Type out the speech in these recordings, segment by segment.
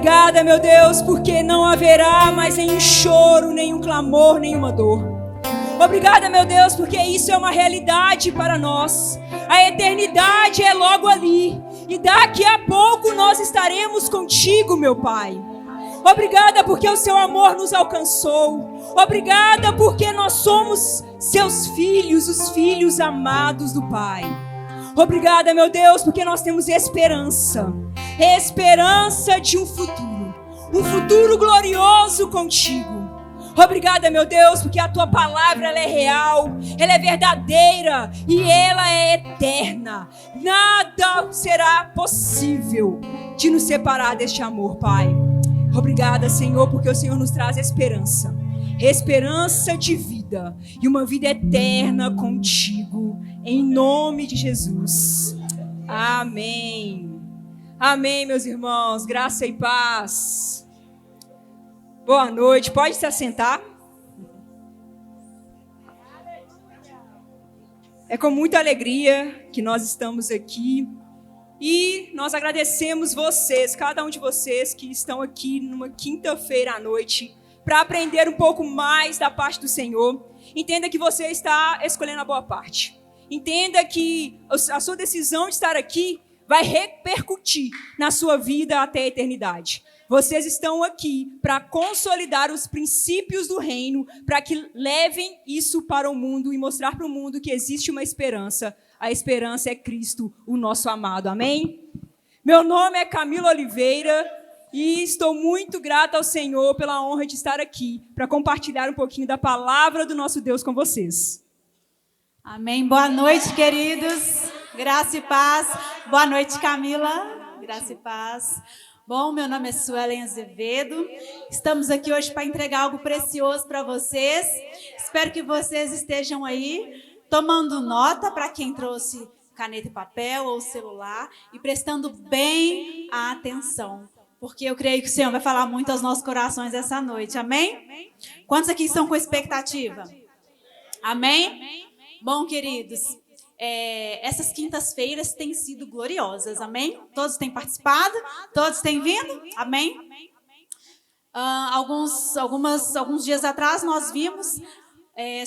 Obrigada, meu Deus, porque não haverá mais nenhum choro, nenhum clamor, nenhuma dor. Obrigada, meu Deus, porque isso é uma realidade para nós. A eternidade é logo ali. E daqui a pouco nós estaremos contigo, meu Pai. Obrigada porque o seu amor nos alcançou. Obrigada porque nós somos seus filhos, os filhos amados do Pai. Obrigada, meu Deus, porque nós temos esperança. Esperança de um futuro glorioso contigo. Obrigada, meu Deus, porque a tua palavra ela é real, ela é verdadeira e ela é eterna. Nada será possível de nos separar deste amor, Pai. Obrigada, Senhor, porque o Senhor nos traz esperança. Esperança de vida e uma vida eterna contigo, em nome de Jesus. Amém. Amém, meus irmãos. Graça e paz. Boa noite. Pode se assentar. É com muita alegria que nós estamos aqui. E nós agradecemos vocês, cada um de vocês que estão aqui numa quinta-feira à noite, para aprender um pouco mais da parte do Senhor. Entenda que você está escolhendo a boa parte. Entenda que a sua decisão de estar aqui vai repercutir na sua vida até a eternidade. Vocês estão aqui para consolidar os princípios do reino, para que levem isso para o mundo e mostrar para o mundo que existe uma esperança. A esperança é Cristo, o nosso amado. Amém? Meu nome é Camila Oliveira e estou muito grata ao Senhor pela honra de estar aqui para compartilhar um pouquinho da palavra do nosso Deus com vocês. Amém. Boa noite, queridos. Graça e paz. Boa noite, Camila. Graça e paz. Bom, meu nome é Suelen Azevedo. Estamos aqui hoje para entregar algo precioso para vocês. Espero que vocês estejam aí tomando nota, para quem trouxe caneta e papel ou celular, e prestando bem a atenção, porque eu creio que o Senhor vai falar muito aos nossos corações essa noite. Amém? Quantos aqui estão com expectativa? Amém? Bom, queridos, essas quintas-feiras têm sido gloriosas, amém? Todos têm participado? Todos têm vindo? Amém? Alguns dias atrás nós vimos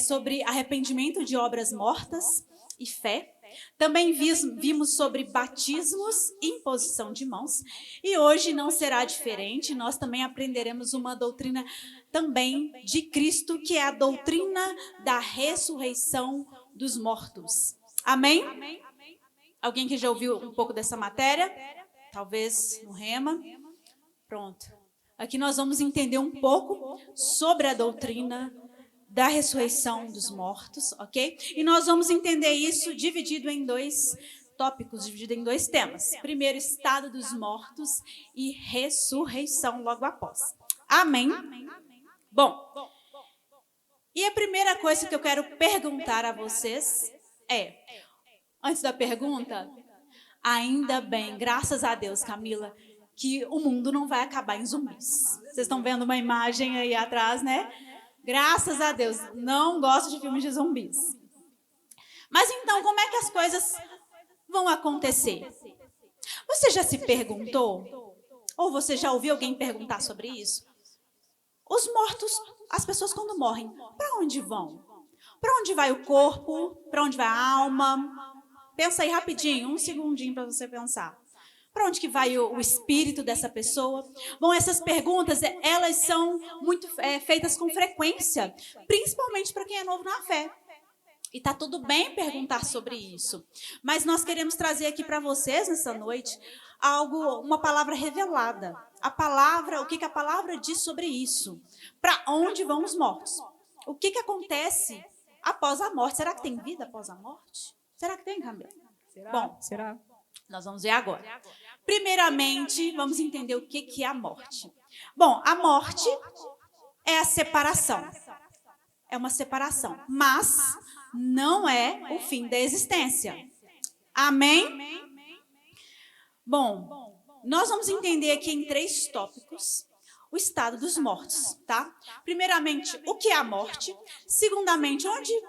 sobre arrependimento de obras mortas e fé. Também vimos sobre batismos e imposição de mãos. E hoje não será diferente, nós também aprenderemos uma doutrina também de Cristo, que é a doutrina da ressurreição dos mortos. Amém? Alguém que já ouviu um pouco dessa matéria? Talvez no Rema. Pronto. Aqui nós vamos entender um pouco sobre a doutrina da ressurreição dos mortos, ok? E nós vamos entender isso dividido em dois tópicos, dividido em dois temas. Primeiro, estado dos mortos e ressurreição logo após. Amém? Bom, e a primeira coisa que eu quero perguntar a vocês antes da pergunta, ainda bem, graças a Deus, Camila, que o mundo não vai acabar em zumbis. Vocês estão vendo uma imagem aí atrás, né? Graças a Deus, não gosto de filmes de zumbis. Mas então, como é que as coisas vão acontecer? Você já se perguntou? Ou você já ouviu alguém perguntar sobre isso? Os mortos, as pessoas quando morrem, para onde vão? Para onde vai o corpo? Para onde vai a alma? Pensa aí rapidinho, um segundinho para você pensar. Para onde que vai o espírito dessa pessoa? Bom, essas perguntas, elas são muito feitas com frequência, principalmente para quem é novo na fé. E está tudo bem perguntar sobre isso. Mas nós queremos trazer aqui para vocês, nessa noite, uma palavra revelada. O que a palavra diz sobre isso? Para onde vão os mortos? O que acontece após a morte? Será que tem vida após a morte? Será que tem, Camila? Será? Nós vamos ver agora. Primeiramente, vamos entender o que é a morte. Bom, a morte é a separação. É uma separação, mas não é o fim da existência. Amém? Bom, nós vamos entender aqui em 3 tópicos o estado dos mortos, tá? Primeiramente, o que é a morte? Segundamente,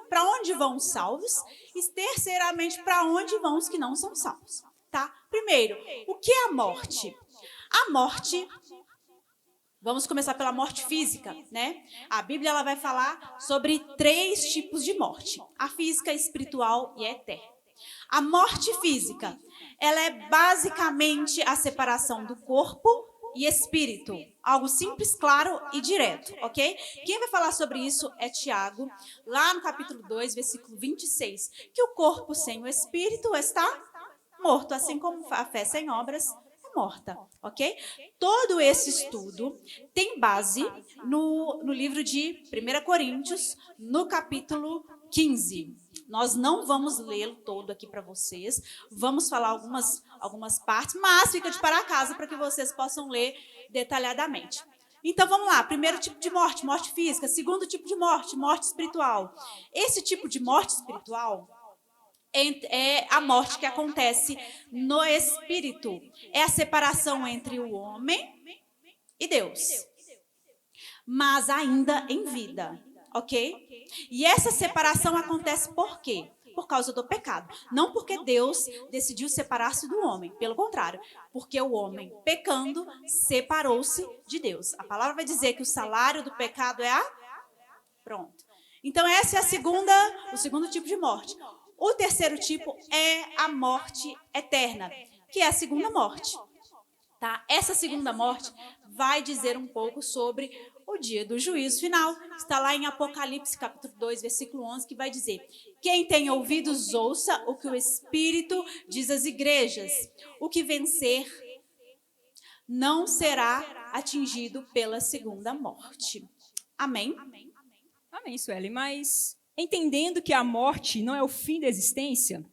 para onde vão os salvos? E terceiramente, para onde vão os que não são salvos, tá? Primeiro, o que é a morte? A morte Vamos começar pela morte física, né? A Bíblia ela vai falar sobre 3 tipos de morte: a física, a espiritual e a eterna. A morte física, ela é basicamente a separação do corpo e espírito. Algo simples, claro e direto, ok? Quem vai falar sobre isso é Tiago, lá no capítulo 2, versículo 26, que o corpo sem o espírito está morto, assim como a fé sem obras é morta, ok? Todo esse estudo tem base no livro de 1 Coríntios, no capítulo 15. Nós não vamos lê-lo todo aqui para vocês, vamos falar algumas partes, mas fica de para casa para que vocês possam ler detalhadamente. Então vamos lá, primeiro tipo de morte, morte física. Segundo tipo de morte, morte espiritual. Esse tipo de morte espiritual é a morte que acontece no espírito. É a separação entre o homem e Deus, mas ainda em vida, ok? E essa separação acontece por quê? Por causa do pecado. Não porque Deus decidiu separar-se do homem, pelo contrário, porque o homem, pecando, separou-se de Deus. A palavra vai dizer que o salário do pecado é a... Pronto. Então essa é o segundo tipo de morte. O terceiro tipo é a morte eterna, que é a segunda morte. Tá? Essa segunda morte vai dizer um pouco sobre o dia do juízo final. Está lá em Apocalipse, capítulo 2, versículo 11, que vai dizer: quem tem ouvidos, ouça o que o Espírito diz às igrejas. O que vencer não será atingido pela segunda morte. Amém? Amém, Sueli. Mas, entendendo que a morte não é o fim da existência,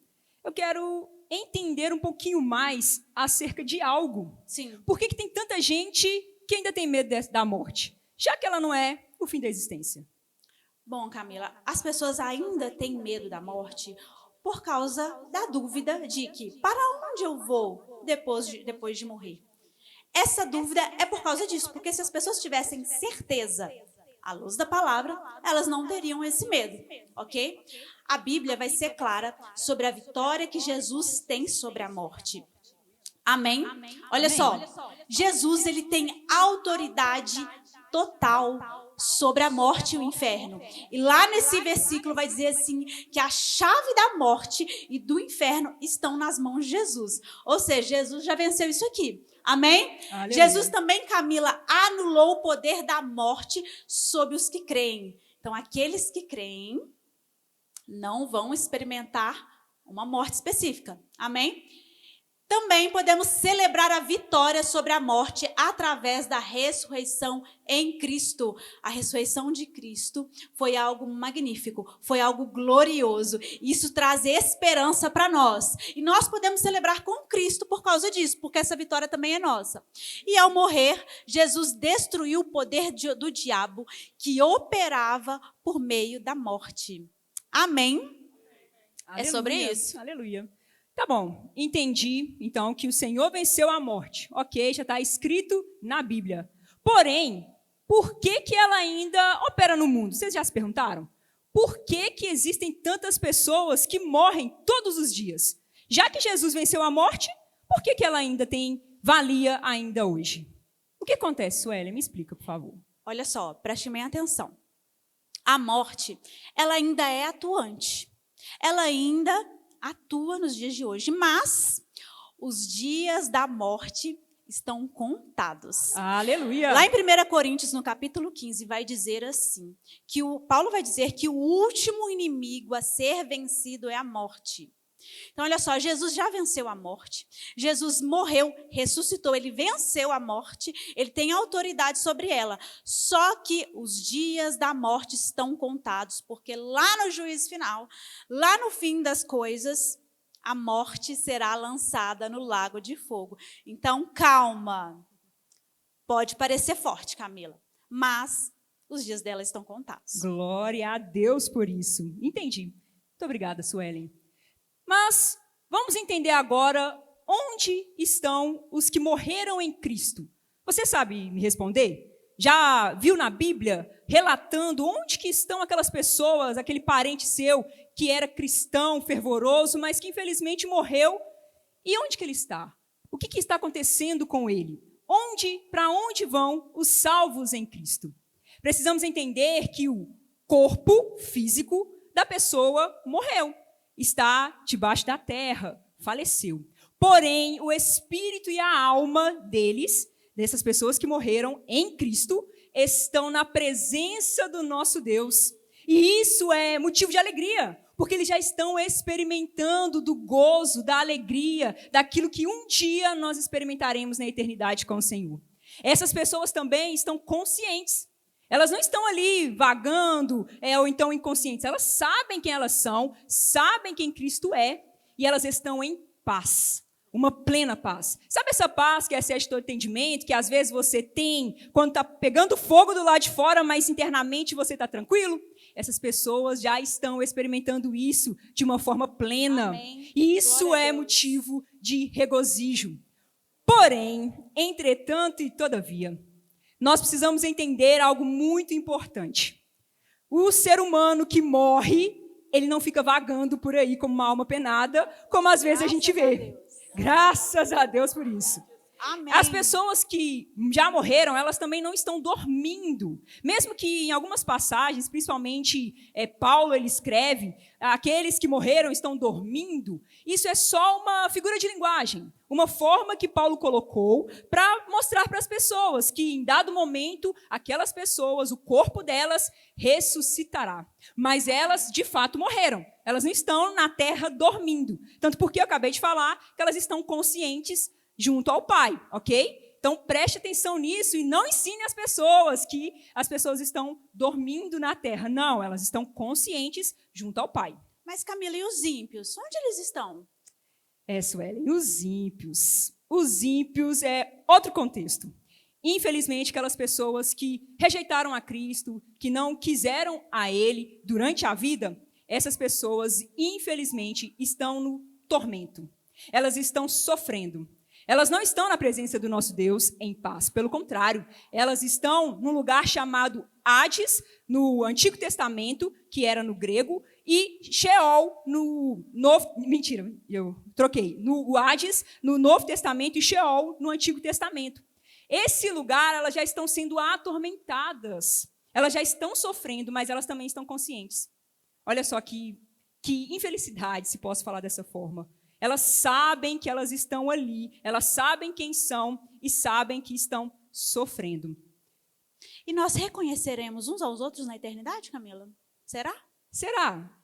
eu quero entender um pouquinho mais acerca de algo. Sim. Por que tem tanta gente que ainda tem medo da morte, já que ela não é o fim da existência? Bom, Camila, as pessoas ainda têm medo da morte por causa da dúvida de que para onde eu vou depois de morrer? Essa dúvida é por causa disso, porque se as pessoas tivessem certeza, à luz da palavra, elas não teriam esse medo, ok? A Bíblia vai ser clara sobre a vitória que Jesus tem sobre a morte. Amém? Olha só, Jesus ele tem autoridade total sobre a morte e o inferno. E lá nesse versículo vai dizer assim, que a chave da morte e do inferno estão nas mãos de Jesus. Ou seja, Jesus já venceu isso aqui. Amém? Aleluia. Jesus também, Camila, anulou o poder da morte sobre os que creem. Então, aqueles que creem não vão experimentar uma morte específica. Amém? Também podemos celebrar a vitória sobre a morte através da ressurreição em Cristo. A ressurreição de Cristo foi algo magnífico, foi algo glorioso. Isso traz esperança para nós. E nós podemos celebrar com Cristo por causa disso, porque essa vitória também é nossa. E ao morrer, Jesus destruiu o poder do diabo que operava por meio da morte. Amém? Aleluia. É sobre isso. Aleluia. Tá bom, entendi, então, que o Senhor venceu a morte. Ok, já está escrito na Bíblia. Porém, por que ela ainda opera no mundo? Vocês já se perguntaram? Por que existem tantas pessoas que morrem todos os dias? Já que Jesus venceu a morte, por que ela ainda tem valia ainda hoje? O que acontece, Sueli? Me explica, por favor. Olha só, preste bem atenção. A morte, ela ainda é atuante. Ela ainda atua nos dias de hoje, mas os dias da morte estão contados. Aleluia! Lá em 1 Coríntios, no capítulo 15, vai dizer assim, que Paulo vai dizer que o último inimigo a ser vencido é a morte. Então, olha só, Jesus já venceu a morte, Jesus morreu, ressuscitou, ele venceu a morte, ele tem autoridade sobre ela, só que os dias da morte estão contados, porque lá no juízo final, lá no fim das coisas, a morte será lançada no lago de fogo. Então, calma, pode parecer forte, Camila, mas os dias dela estão contados. Glória a Deus por isso. Entendi. Muito obrigada, Suelen. Mas vamos entender agora onde estão os que morreram em Cristo. Você sabe me responder? Já viu na Bíblia relatando onde que estão aquelas pessoas, aquele parente seu que era cristão, fervoroso, mas que infelizmente morreu? E onde que ele está? O que está acontecendo com ele? para onde vão os salvos em Cristo? Precisamos entender que o corpo físico da pessoa morreu, está debaixo da terra, faleceu. Porém, o espírito e a alma dessas pessoas que morreram em Cristo, estão na presença do nosso Deus. E isso é motivo de alegria, porque eles já estão experimentando do gozo, da alegria, daquilo que um dia nós experimentaremos na eternidade com o Senhor. Essas pessoas também estão conscientes. Elas não estão ali vagando ou então inconscientes. Elas sabem quem elas são, sabem quem Cristo é, e elas estão em paz. Uma plena paz. Sabe essa paz que excede todo entendimento, que às vezes você tem quando está pegando fogo do lado de fora, mas internamente você está tranquilo? Essas pessoas já estão experimentando isso de uma forma plena. Amém. E isso é motivo de regozijo. Porém, entretanto e todavia, nós precisamos entender algo muito importante. O ser humano que morre, ele não fica vagando por aí como uma alma penada, como às vezes a gente vê. Graças a Deus por isso. Amém. As pessoas que já morreram, elas também não estão dormindo. Mesmo que em algumas passagens, principalmente Paulo, ele escreve, aqueles que morreram estão dormindo. Isso é só uma figura de linguagem, uma forma que Paulo colocou para mostrar para as pessoas que em dado momento, aquelas pessoas, o corpo delas ressuscitará. Mas elas, de fato, morreram. Elas não estão na terra dormindo. Tanto porque eu acabei de falar que elas estão conscientes junto ao Pai, ok? Então, preste atenção nisso e não ensine as pessoas que as pessoas estão dormindo na terra. Não, elas estão conscientes junto ao Pai. Mas, Camila, e os ímpios? Onde eles estão? Suelen, os ímpios. Os ímpios é outro contexto. Infelizmente, aquelas pessoas que rejeitaram a Cristo, que não quiseram a Ele durante a vida, essas pessoas, infelizmente, estão no tormento. Elas estão sofrendo. Elas não estão na presença do nosso Deus em paz. Pelo contrário, elas estão num lugar chamado Hades, no Antigo Testamento, que era no grego, e Sheol no Novo... Mentira, eu troquei. No Hades, no Novo Testamento, e Sheol no Antigo Testamento. Esse lugar, elas já estão sendo atormentadas. Elas já estão sofrendo, mas elas também estão conscientes. Olha só que infelicidade, se posso falar dessa forma. Elas sabem que elas estão ali, elas sabem quem são e sabem que estão sofrendo. E nós reconheceremos uns aos outros na eternidade, Camila? Será?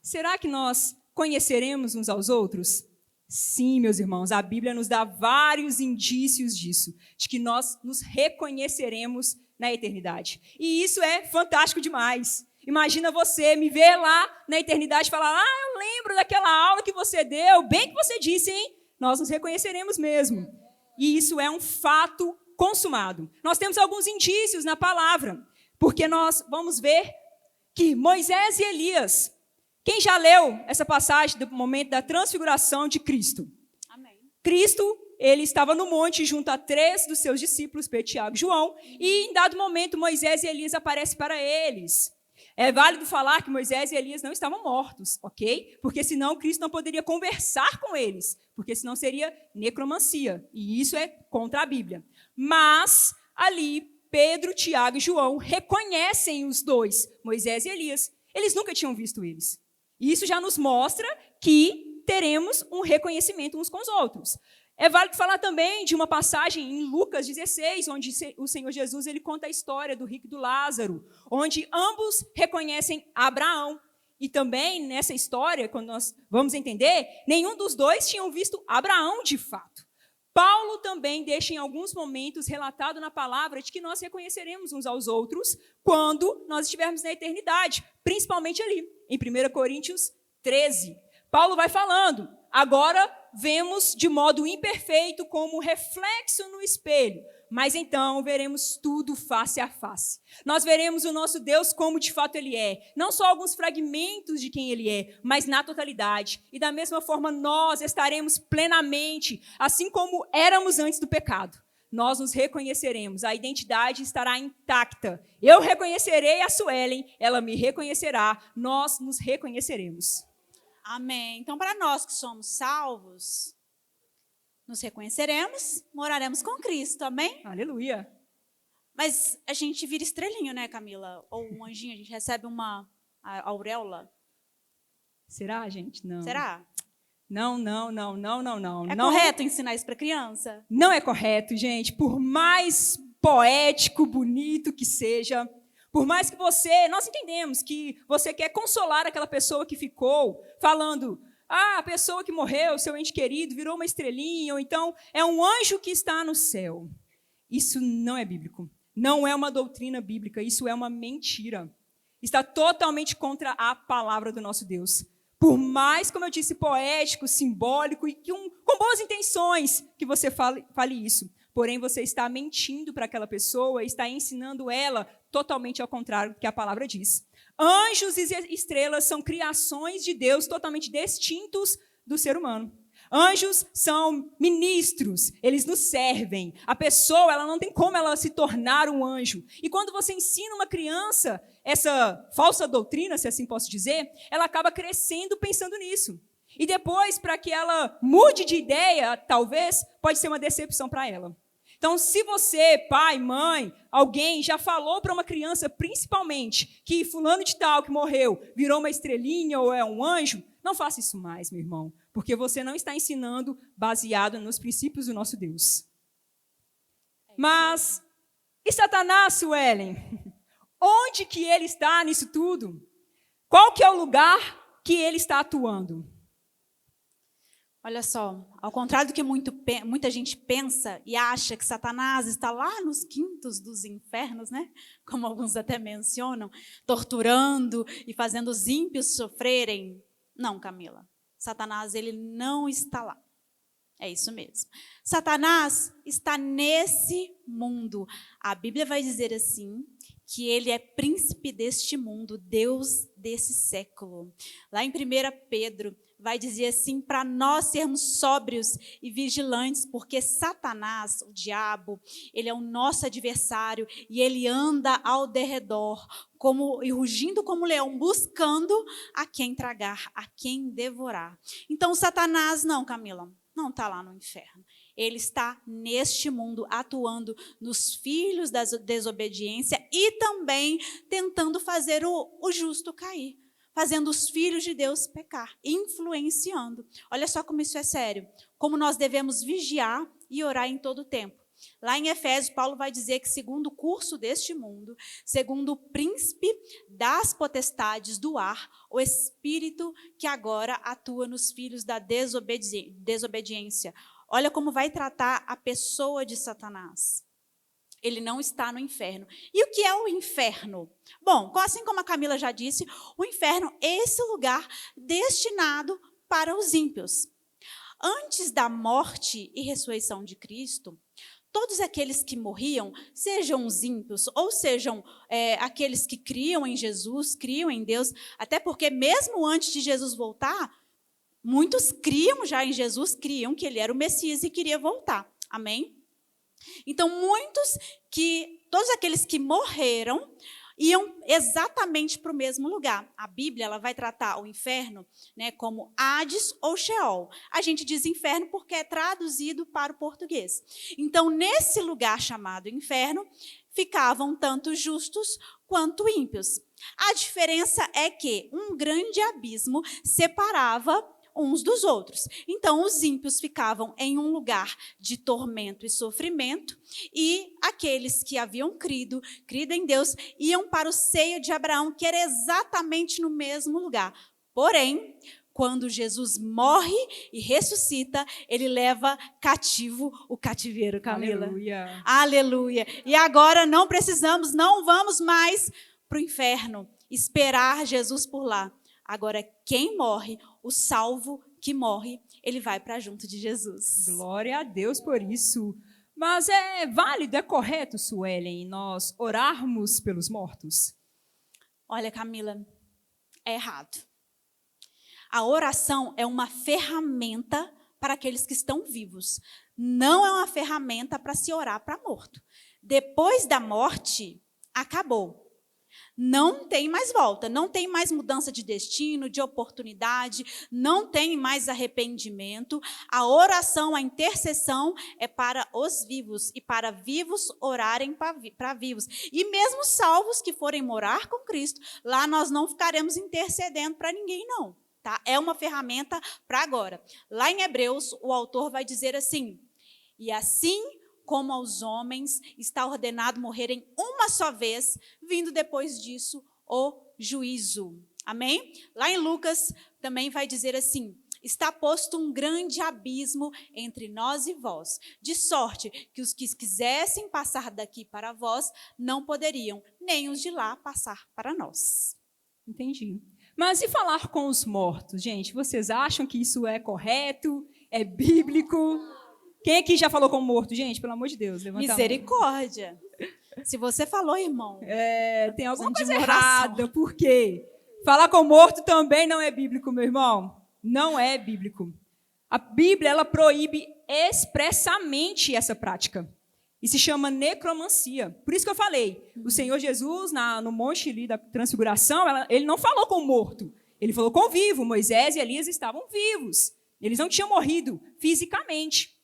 Será que nós conheceremos uns aos outros? Sim, meus irmãos, a Bíblia nos dá vários indícios disso, de que nós nos reconheceremos na eternidade. E isso é fantástico demais. Imagina você me ver lá na eternidade e falar, eu lembro daquela aula que você deu, bem que você disse, hein? Nós nos reconheceremos mesmo. E isso é um fato consumado. Nós temos alguns indícios na palavra, porque nós vamos ver que Moisés e Elias, quem já leu essa passagem do momento da transfiguração de Cristo? Amém. Cristo, ele estava no monte junto a 3 dos seus discípulos, Pedro, Tiago e João, e em dado momento Moisés e Elias aparecem para eles. É válido falar que Moisés e Elias não estavam mortos, ok? Porque senão Cristo não poderia conversar com eles, porque senão seria necromancia, e isso é contra a Bíblia. Mas ali Pedro, Tiago e João reconhecem os dois, Moisés e Elias. Eles nunca tinham visto eles. E isso já nos mostra que teremos um reconhecimento uns com os outros. É válido falar também de uma passagem em Lucas 16, onde o Senhor Jesus ele conta a história do rico e do Lázaro, onde ambos reconhecem Abraão. E também nessa história, quando nós vamos entender, nenhum dos dois tinham visto Abraão de fato. Paulo também deixa em alguns momentos relatado na palavra de que nós reconheceremos uns aos outros quando nós estivermos na eternidade, principalmente ali, em 1 Coríntios 13. Paulo vai falando, agora vemos de modo imperfeito como reflexo no espelho, mas então veremos tudo face a face. Nós veremos o nosso Deus como de fato Ele é, não só alguns fragmentos de quem Ele é, mas na totalidade. E da mesma forma nós estaremos plenamente, assim como éramos antes do pecado. Nós nos reconheceremos, a identidade estará intacta. Eu reconhecerei a Suelen, ela me reconhecerá, nós nos reconheceremos. Amém. Então, para nós que somos salvos, nos reconheceremos, moraremos com Cristo, amém? Aleluia. Mas a gente vira estrelinho, né, Camila? Ou um anjinho, a gente recebe uma auréola. Será, gente? Não. Será? Não. É correto ensinar isso para criança? Não é correto, gente. Por mais poético, bonito que seja, por mais que nós entendemos que você quer consolar aquela pessoa que ficou, falando, a pessoa que morreu, seu ente querido, virou uma estrelinha, ou então é um anjo que está no céu. Isso não é bíblico. Não é uma doutrina bíblica, isso é uma mentira. Está totalmente contra a palavra do nosso Deus. Por mais, como eu disse, poético, simbólico e com boas intenções que você fale isso. Porém, você está mentindo para aquela pessoa, está ensinando ela totalmente ao contrário do que a palavra diz. Anjos e estrelas são criações de Deus totalmente distintos do ser humano. Anjos são ministros, eles nos servem. A pessoa, ela não tem como ela se tornar um anjo. E quando você ensina uma criança essa falsa doutrina, se assim posso dizer, ela acaba crescendo pensando nisso. E depois, para que ela mude de ideia, talvez, pode ser uma decepção para ela. Então, se você, pai, mãe, alguém já falou para uma criança, principalmente, que fulano de tal que morreu virou uma estrelinha ou é um anjo, não faça isso mais, meu irmão, porque você não está ensinando baseado nos princípios do nosso Deus. Mas, e Satanás, Suelen? Onde que ele está nisso tudo? Qual que é o lugar que ele está atuando? Olha só, ao contrário do que muita gente pensa e acha que Satanás está lá nos quintos dos infernos, né? Como alguns até mencionam, torturando e fazendo os ímpios sofrerem. Não, Camila, Satanás ele não está lá. É isso mesmo. Satanás está nesse mundo. A Bíblia vai dizer assim, que ele é príncipe deste mundo, Deus desse século. Lá em 1 Pedro, vai dizer assim, para nós sermos sóbrios e vigilantes, porque Satanás, o diabo, ele é o nosso adversário e ele anda ao derredor, e rugindo como leão, buscando a quem tragar, a quem devorar. Então, Satanás, não, Camila, não está lá no inferno. Ele está neste mundo, atuando nos filhos da desobediência e também tentando fazer o justo cair. Fazendo os filhos de Deus pecar, influenciando. Olha só como isso é sério. Como nós devemos vigiar e orar em todo o tempo. Lá em Efésios, Paulo vai dizer que segundo o curso deste mundo, segundo o príncipe das potestades do ar, o espírito que agora atua nos filhos da desobediência. Olha como vai tratar a pessoa de Satanás. Ele não está no inferno. E o que é o inferno? Bom, assim como a Camila já disse, o inferno é esse lugar destinado para os ímpios. Antes da morte e ressurreição de Cristo, todos aqueles que morriam, sejam os ímpios ou sejam aqueles que criam em Jesus, criam em Deus, até porque mesmo antes de Jesus voltar, muitos criam já em Jesus, criam que ele era o Messias e queria voltar. Amém? Então, todos aqueles que morreram, iam exatamente para o mesmo lugar. A Bíblia ela vai tratar o inferno, né, como Hades ou Sheol. A gente diz inferno porque é traduzido para o português. Então, nesse lugar chamado inferno, ficavam tanto justos quanto ímpios. A diferença é que um grande abismo separava uns dos outros. Então, os ímpios ficavam em um lugar de tormento e sofrimento, e aqueles que haviam crido em Deus, iam para o seio de Abraão, que era exatamente no mesmo lugar. Porém, quando Jesus morre e ressuscita, ele leva cativo o cativeiro, Camila. Aleluia. Aleluia. E agora não vamos mais para o inferno, esperar Jesus por lá. Agora, quem morre, o salvo que morre, ele vai para junto de Jesus. Glória a Deus por isso. Mas é válido, é correto, Suelen, nós orarmos pelos mortos? Olha, Camila, é errado. A oração é uma ferramenta para aqueles que estão vivos. Não é uma ferramenta para se orar para morto. Depois da morte, acabou. Não tem mais volta, não tem mais mudança de destino, de oportunidade, não tem mais arrependimento. A oração, a intercessão é para os vivos e para vivos orarem para vivos. E mesmo salvos que forem morar com Cristo, lá nós não ficaremos intercedendo para ninguém, não. Tá? É uma ferramenta para agora. Lá em Hebreus, o autor vai dizer assim: e assim como aos homens está ordenado morrerem uma só vez, vindo depois disso o juízo. Amém? Lá em Lucas também vai dizer assim: está posto um grande abismo entre nós e vós, de sorte que os que quisessem passar daqui para vós não poderiam, nem os de lá passar para nós. Entendi. Mas e falar com os mortos, gente? Vocês acham que isso é correto? É bíblico? Quem aqui já falou com o morto? Gente, pelo amor de Deus, levanta misericórdia. Se você falou, irmão. Tem alguma coisa errada. Por quê? Falar com o morto também não é bíblico, meu irmão. Não é bíblico. A Bíblia, ela proíbe expressamente essa prática. E se chama necromancia. Por isso que eu falei, o Senhor Jesus, no monte ali da transfiguração, ele não falou com o morto. Ele falou com o vivo. Moisés e Elias estavam vivos. Eles não tinham morrido fisicamente.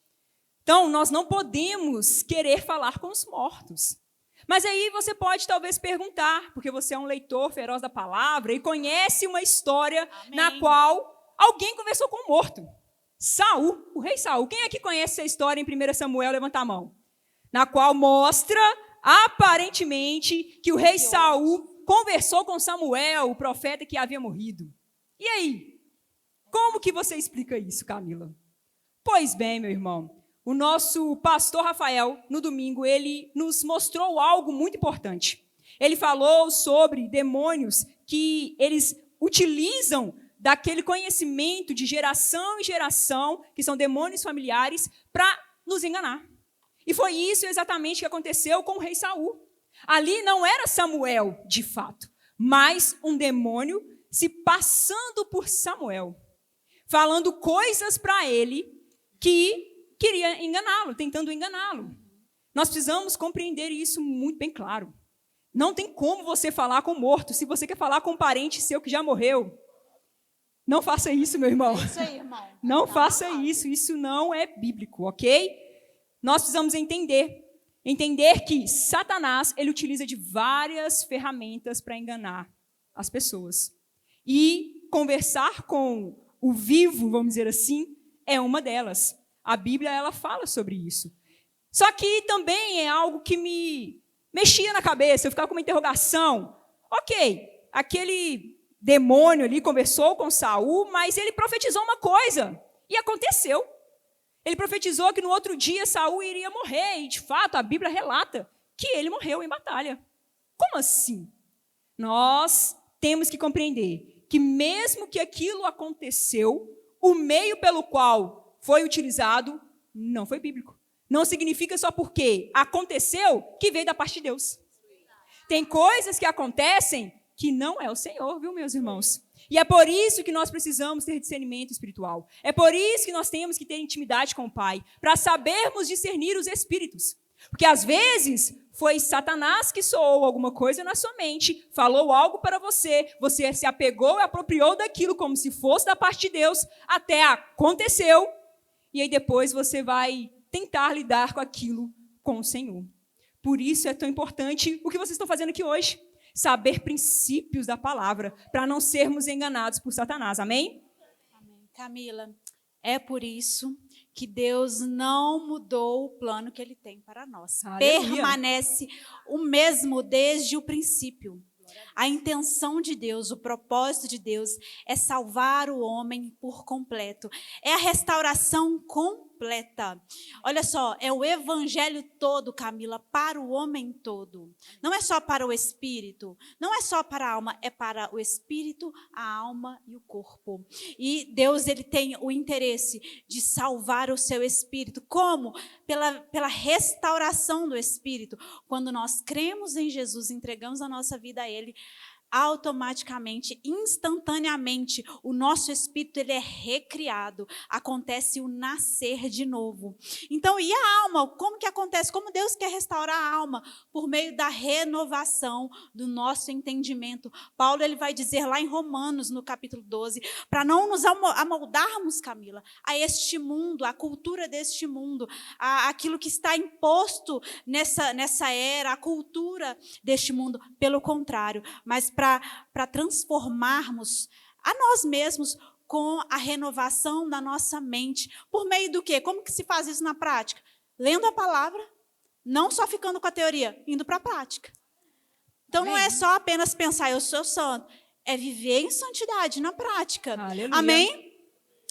Então, nós não podemos querer falar com os mortos. Mas aí você pode talvez perguntar, porque você é um leitor feroz da palavra e conhece uma história na qual alguém conversou com o morto. Saul, o rei Saul. Quem aqui conhece essa história em 1 Samuel? Levanta a mão. Na qual mostra, aparentemente, que o rei Saul conversou com Samuel, o profeta que havia morrido. E aí? Como que você explica isso, Camila? Pois bem, meu irmão. O nosso pastor Rafael, no domingo, ele nos mostrou algo muito importante. Ele falou sobre demônios que eles utilizam daquele conhecimento de geração em geração, que são demônios familiares, para nos enganar. E foi isso exatamente que aconteceu com o rei Saul. Ali não era Samuel, de fato, mas um demônio se passando por Samuel, falando coisas para ele que queria enganá-lo, tentando enganá-lo. Nós precisamos compreender isso muito bem claro. Não tem como você falar com o morto. Se você quer falar com um parente seu que já morreu, não faça isso, meu irmão. É isso aí, irmão. Não faça isso. Isso não é bíblico, ok? Nós precisamos entender que Satanás, ele utiliza de várias ferramentas para enganar as pessoas. E conversar com o vivo, vamos dizer assim, é uma delas. A Bíblia, ela fala sobre isso. Só que também é algo que me mexia na cabeça. Eu ficava com uma interrogação. Ok, aquele demônio ali conversou com Saul, mas ele profetizou uma coisa. E aconteceu. Ele profetizou que no outro dia Saul iria morrer. E, de fato, a Bíblia relata que ele morreu em batalha. Como assim? Nós temos que compreender que mesmo que aquilo aconteceu, o meio pelo qual foi utilizado não foi bíblico. Não significa só porque aconteceu que veio da parte de Deus. Tem coisas que acontecem que não é o Senhor, viu, meus irmãos? E é por isso que nós precisamos ter discernimento espiritual. É por isso que nós temos que ter intimidade com o Pai, para sabermos discernir os espíritos. Porque às vezes foi Satanás que soou alguma coisa na sua mente, falou algo para você, você se apegou e apropriou daquilo como se fosse da parte de Deus, até aconteceu, e aí depois você vai tentar lidar com aquilo com o Senhor. Por isso é tão importante o que vocês estão fazendo aqui hoje. Saber princípios da palavra, para não sermos enganados por Satanás. Amém? Amém. Camila, é por isso que Deus não mudou o plano que Ele tem para nós. Aleluia. Permanece o mesmo desde o princípio. A intenção de Deus, o propósito de Deus é salvar o homem por completo. É a restauração completa. Olha só, é o evangelho todo, Camila, para o homem todo. Não é só para o espírito, não é só para a alma, é para o espírito, a alma e o corpo. E Deus, ele tem o interesse de salvar o seu espírito. Como? Pela restauração do espírito. Quando nós cremos em Jesus, entregamos a nossa vida a Ele, automaticamente, instantaneamente, o nosso espírito ele é recriado. Acontece o nascer de novo. Então, e a alma? Como que acontece? Como Deus quer restaurar a alma? Por meio da renovação do nosso entendimento. Paulo ele vai dizer lá em Romanos, no capítulo 12, para não nos amoldarmos, Camila, a este mundo, a cultura deste mundo, aquilo que está imposto nessa era, a cultura deste mundo. Pelo contrário, mas para transformarmos a nós mesmos com a renovação da nossa mente. Por meio do quê? Como que se faz isso na prática? Lendo a palavra, não só ficando com a teoria, indo para a prática. Então, não é só apenas pensar, eu sou santo. É viver em santidade, na prática. Aleluia. Amém?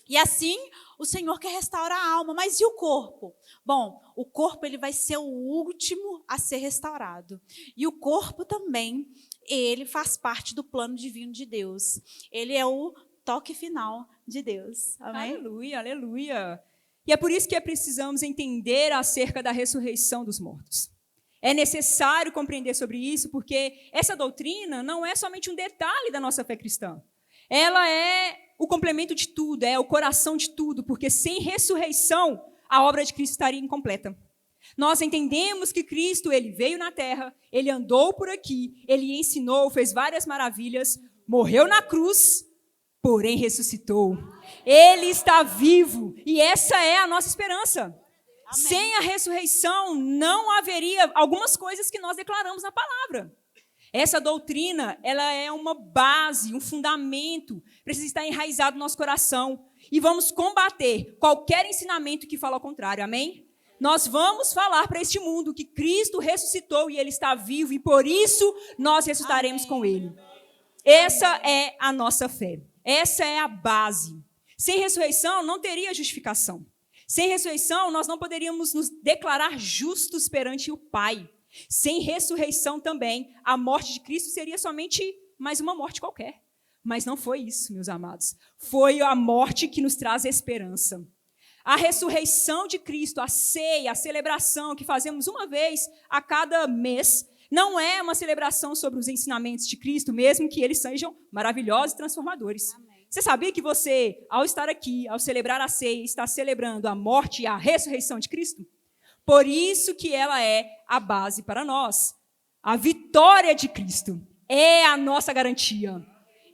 E assim, o Senhor quer restaurar a alma. Mas e o corpo? Bom, o corpo ele vai ser o último a ser restaurado. E o corpo também, ele faz parte do plano divino de Deus. Ele é o toque final de Deus. Amém? Aleluia, aleluia. E é por isso que precisamos entender acerca da ressurreição dos mortos. É necessário compreender sobre isso, porque essa doutrina não é somente um detalhe da nossa fé cristã. Ela é o complemento de tudo, é o coração de tudo, porque sem ressurreição, a obra de Cristo estaria incompleta. Nós entendemos que Cristo, ele veio na terra, ele andou por aqui, ele ensinou, fez várias maravilhas, morreu na cruz, porém ressuscitou. Ele está vivo e essa é a nossa esperança. Amém. Sem a ressurreição, não haveria algumas coisas que nós declaramos na palavra. Essa doutrina, ela é uma base, um fundamento, precisa estar enraizado no nosso coração. E vamos combater qualquer ensinamento que fala ao contrário, amém? Nós vamos falar para este mundo que Cristo ressuscitou e Ele está vivo e por isso nós ressuscitaremos amém. Com Ele. Essa é a nossa fé. Essa é a base. Sem ressurreição, não teria justificação. Sem ressurreição, nós não poderíamos nos declarar justos perante o Pai. Sem ressurreição também, a morte de Cristo seria somente mais uma morte qualquer. Mas não foi isso, meus amados. Foi a morte que nos traz esperança. A ressurreição de Cristo, a ceia, a celebração que fazemos uma vez a cada mês, não é uma celebração sobre os ensinamentos de Cristo, mesmo que eles sejam maravilhosos e transformadores. Amém. Você sabia que você, ao estar aqui, ao celebrar a ceia, está celebrando a morte e a ressurreição de Cristo? Por isso que ela é a base para nós. A vitória de Cristo é a nossa garantia.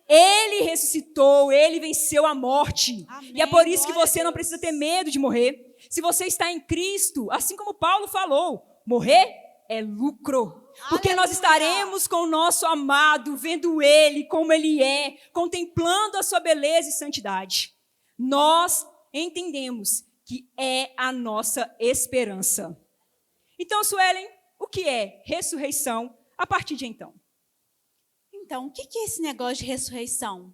Ele ressuscitou, Ele venceu a morte. Amém. E é por isso que você não precisa ter medo de morrer. Se você está em Cristo, assim como Paulo falou, morrer é lucro. Porque aleluia. Nós estaremos com o nosso amado, vendo Ele como Ele é, contemplando a sua beleza e santidade. Nós entendemos que é a nossa esperança. Então, Suelen, o que é ressurreição a partir de então? Então, o que é esse negócio de ressurreição?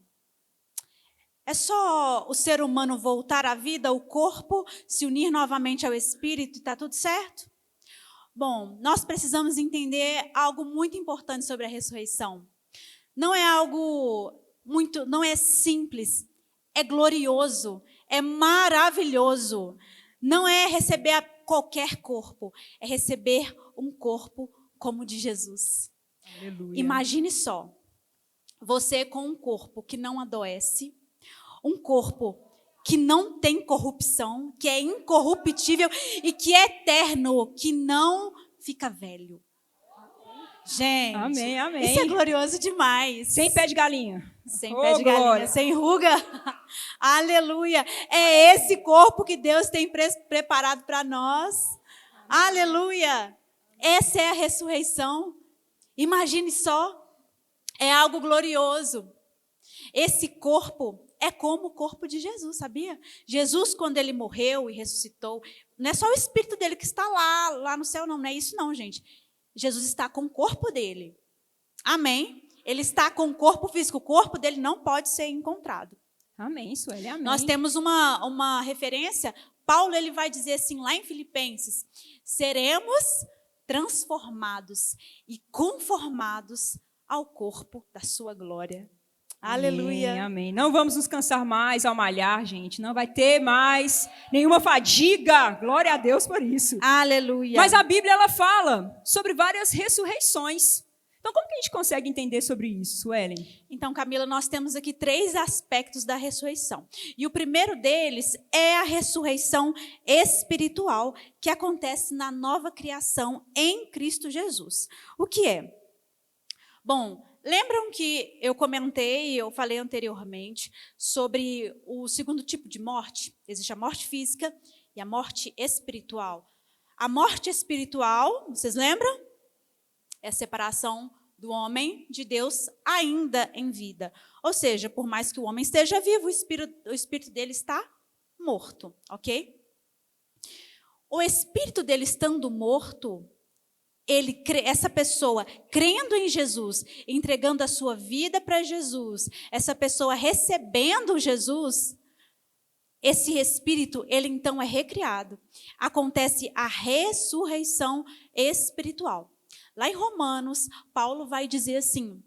É só o ser humano voltar à vida, o corpo, se unir novamente ao espírito e está tudo certo? Bom, nós precisamos entender algo muito importante sobre a ressurreição. Não é algo não é simples, é glorioso, é maravilhoso. Não é receber qualquer corpo, é receber um corpo como o de Jesus. Aleluia. Imagine só, você com um corpo que não adoece, um corpo que não tem corrupção, que é incorruptível e que é eterno, que não fica velho. Gente, amém, amém. Isso é glorioso demais. Sem pé de galinha. Sem pé de galinha, glória. Sem ruga. Aleluia. É esse corpo que Deus tem preparado para nós. Aleluia. Essa é a ressurreição. Imagine só. É algo glorioso. Esse corpo é como o corpo de Jesus, sabia? Jesus, quando ele morreu e ressuscitou, não é só o espírito dele que está lá no céu, não é isso não, gente. Jesus está com o corpo dele. Amém? Ele está com o corpo físico, o corpo dele não pode ser encontrado. Amém, Sueli, amém. Nós temos uma referência, Paulo ele vai dizer assim, lá em Filipenses, seremos transformados e conformados ao corpo da sua glória. Aleluia. Amém, amém. Não vamos nos cansar mais ao malhar, gente. Não vai ter mais nenhuma fadiga. Glória a Deus por isso. Aleluia. Mas a Bíblia, ela fala sobre várias ressurreições. Então, como que a gente consegue entender sobre isso, Suelen? Então, Camila, nós temos aqui 3 aspectos da ressurreição. E o primeiro deles é a ressurreição espiritual que acontece na nova criação em Cristo Jesus. O que é? Bom, lembram que eu falei anteriormente sobre o segundo tipo de morte? Existe a morte física e a morte espiritual. A morte espiritual, vocês lembram? É a separação do homem de Deus ainda em vida. Ou seja, por mais que o homem esteja vivo, o espírito dele está morto, ok? O espírito dele estando morto, essa pessoa crendo em Jesus, entregando a sua vida para Jesus, essa pessoa recebendo Jesus, esse espírito, ele então é recriado. Acontece a ressurreição espiritual. Lá em Romanos, Paulo vai dizer assim: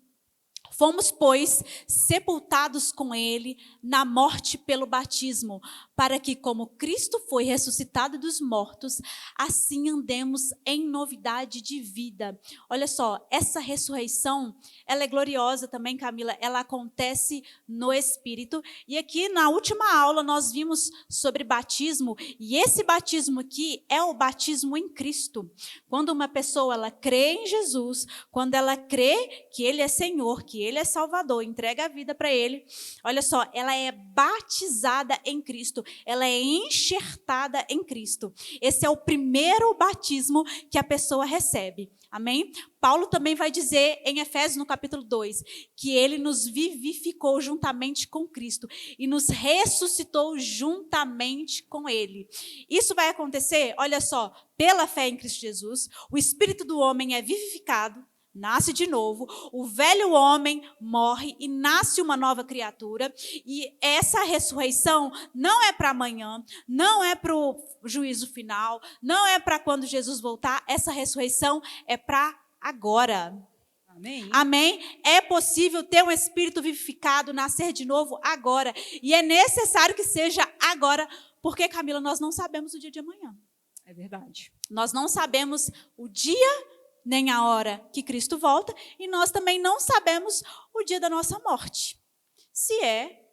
fomos, pois, sepultados com ele na morte pelo batismo, para que, como Cristo foi ressuscitado dos mortos, assim andemos em novidade de vida. Olha só, essa ressurreição, ela é gloriosa também, Camila, ela acontece no Espírito. E aqui, na última aula, nós vimos sobre batismo, e esse batismo aqui é o batismo em Cristo. Quando uma pessoa, ela crê em Jesus, quando ela crê que Ele é Senhor, que Ele é Salvador, entrega a vida para Ele, olha só, ela é batizada em Cristo, ela é enxertada em Cristo. Esse é o primeiro batismo que a pessoa recebe. Amém? Paulo também vai dizer em Efésios, no capítulo 2, que Ele nos vivificou juntamente com Cristo e nos ressuscitou juntamente com Ele. Isso vai acontecer, olha só, pela fé em Cristo Jesus, o espírito do homem é vivificado, nasce de novo, o velho homem morre e nasce uma nova criatura. E essa ressurreição não é para amanhã, não é para o juízo final, não é para quando Jesus voltar. Essa ressurreição é para agora. Amém. Amém? É possível ter um espírito vivificado, nascer de novo agora. E é necessário que seja agora, porque, Camila, nós não sabemos o dia de amanhã. É verdade. Nós não sabemos o dia nem a hora que Cristo volta, e nós também não sabemos o dia da nossa morte. Se é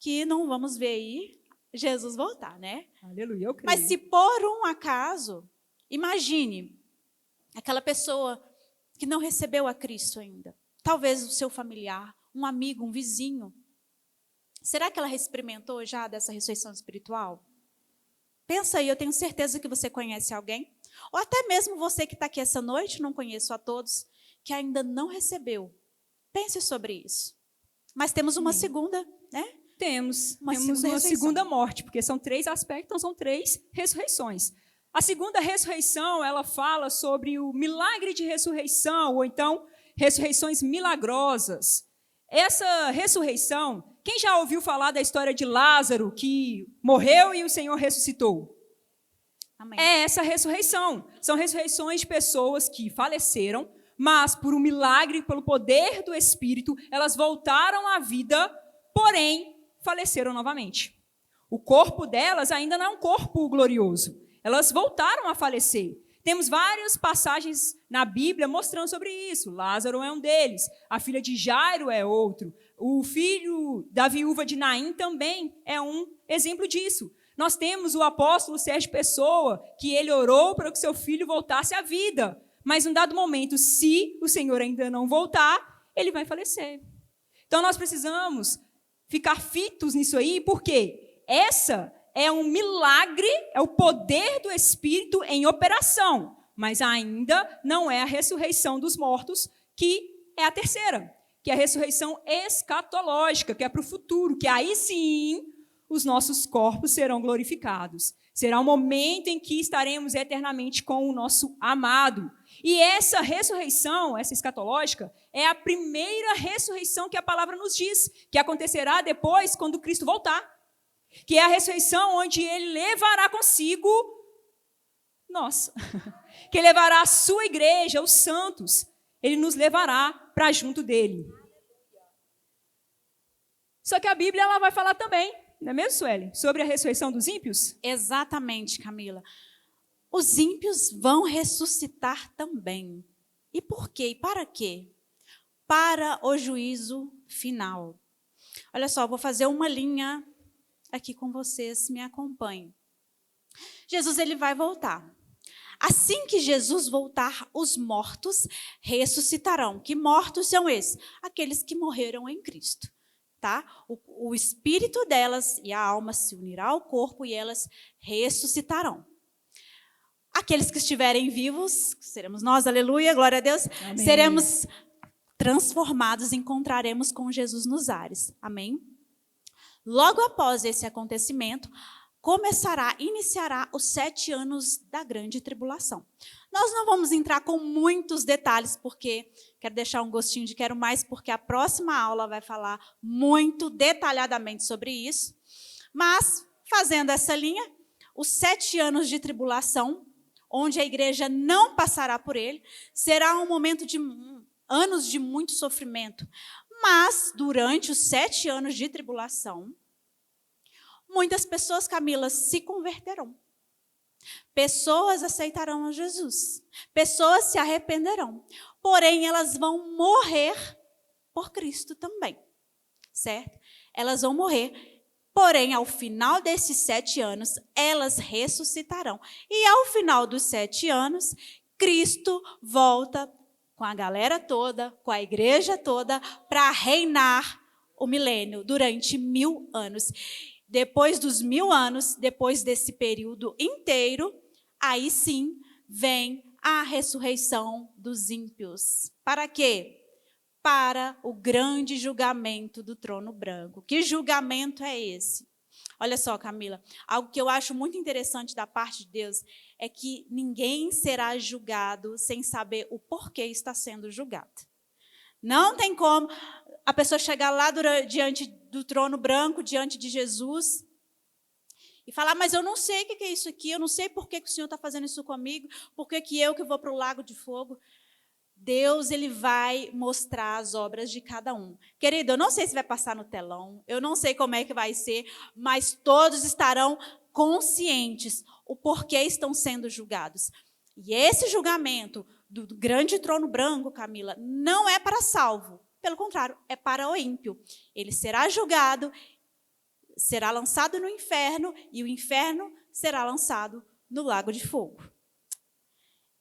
que não vamos ver aí Jesus voltar, né? Aleluia, eu creio. Mas se por um acaso, imagine aquela pessoa que não recebeu a Cristo ainda, talvez o seu familiar, um amigo, um vizinho. Será que ela experimentou já dessa ressurreição espiritual? Pensa aí, eu tenho certeza que você conhece alguém. Ou até mesmo você que está aqui essa noite, não conheço a todos, que ainda não recebeu. Pense sobre isso. Mas temos uma segunda, né? Temos uma segunda morte, porque são 3 aspectos, então são 3 ressurreições. A segunda ressurreição, ela fala sobre o milagre de ressurreição, ou então ressurreições milagrosas. Essa ressurreição, quem já ouviu falar da história de Lázaro, que morreu e o Senhor ressuscitou? Amém. É essa ressurreição. São ressurreições de pessoas que faleceram, mas por um milagre, pelo poder do Espírito, elas voltaram à vida, porém, faleceram novamente. O corpo delas ainda não é um corpo glorioso. Elas voltaram a falecer. Temos várias passagens na Bíblia mostrando sobre isso. Lázaro é um deles. A filha de Jairo é outro. O filho da viúva de Naim também é um exemplo disso. Nós temos o apóstolo Sérgio Pessoa, que ele orou para que seu filho voltasse à vida. Mas, num dado momento, se o Senhor ainda não voltar, ele vai falecer. Então, nós precisamos ficar fitos nisso aí, porque essa é um milagre, é o poder do Espírito em operação, mas ainda não é a ressurreição dos mortos, que é a terceira, que é a ressurreição escatológica, que é para o futuro, que aí sim os nossos corpos serão glorificados. Será um momento em que estaremos eternamente com o nosso amado. E essa ressurreição, essa escatológica, é a primeira ressurreição que a palavra nos diz, que acontecerá depois, quando Cristo voltar. Que é a ressurreição onde Ele levará consigo nós. Que Ele levará a sua igreja, os santos. Ele nos levará para junto dEle. Só que a Bíblia ela vai falar também, não é mesmo, Sueli? Sobre a ressurreição dos ímpios? Exatamente, Camila. Os ímpios vão ressuscitar também. E por quê? E para quê? para o juízo final. Olha só, vou fazer uma linha aqui com vocês, me acompanhem. Jesus, ele vai voltar. Assim que Jesus voltar, os mortos ressuscitarão. Que mortos são esses? Aqueles que morreram em Cristo. Tá? O espírito delas e a alma se unirá ao corpo e elas ressuscitarão. Aqueles que estiverem vivos, seremos nós, aleluia, glória a Deus, amém. Seremos transformados, encontraremos com Jesus nos ares. Amém? Logo após esse acontecimento, iniciará os 7 anos da grande tribulação. Nós não vamos entrar com muitos detalhes, porque quero deixar um gostinho de quero mais, porque a próxima aula vai falar muito detalhadamente sobre isso. Mas, fazendo essa linha, os 7 anos de tribulação, onde a igreja não passará por ele, será um momento de anos de muito sofrimento. Mas, durante os 7 anos de tribulação, muitas pessoas, Camila, se converterão. Pessoas aceitarão a Jesus. Pessoas se arrependerão. Porém, elas vão morrer por Cristo também. Certo? Elas vão morrer. Porém, ao final desses 7 anos, elas ressuscitarão. E ao final dos 7 anos, Cristo volta com a galera toda, com a igreja toda, para reinar o milênio durante 1000 anos. Depois dos 1000 anos, depois desse período inteiro, aí sim vem a ressurreição dos ímpios. Para quê? Para o grande julgamento do trono branco. Que julgamento é esse? Olha só, Camila, algo que eu acho muito interessante da parte de Deus é que ninguém será julgado sem saber o porquê está sendo julgado. Não tem como a pessoa chegar lá diante do trono branco, diante de Jesus, e falar, mas eu não sei o que é isso aqui, eu não sei por que o Senhor está fazendo isso comigo, por que eu que vou para o lago de fogo. Deus, ele vai mostrar as obras de cada um. Querido, eu não sei se vai passar no telão, eu não sei como é que vai ser, mas todos estarão conscientes o porquê estão sendo julgados. E esse julgamento do grande trono branco, Camila, não é para salvo. Pelo contrário, é para o ímpio. Ele será julgado, será lançado no inferno, e o inferno será lançado no lago de fogo.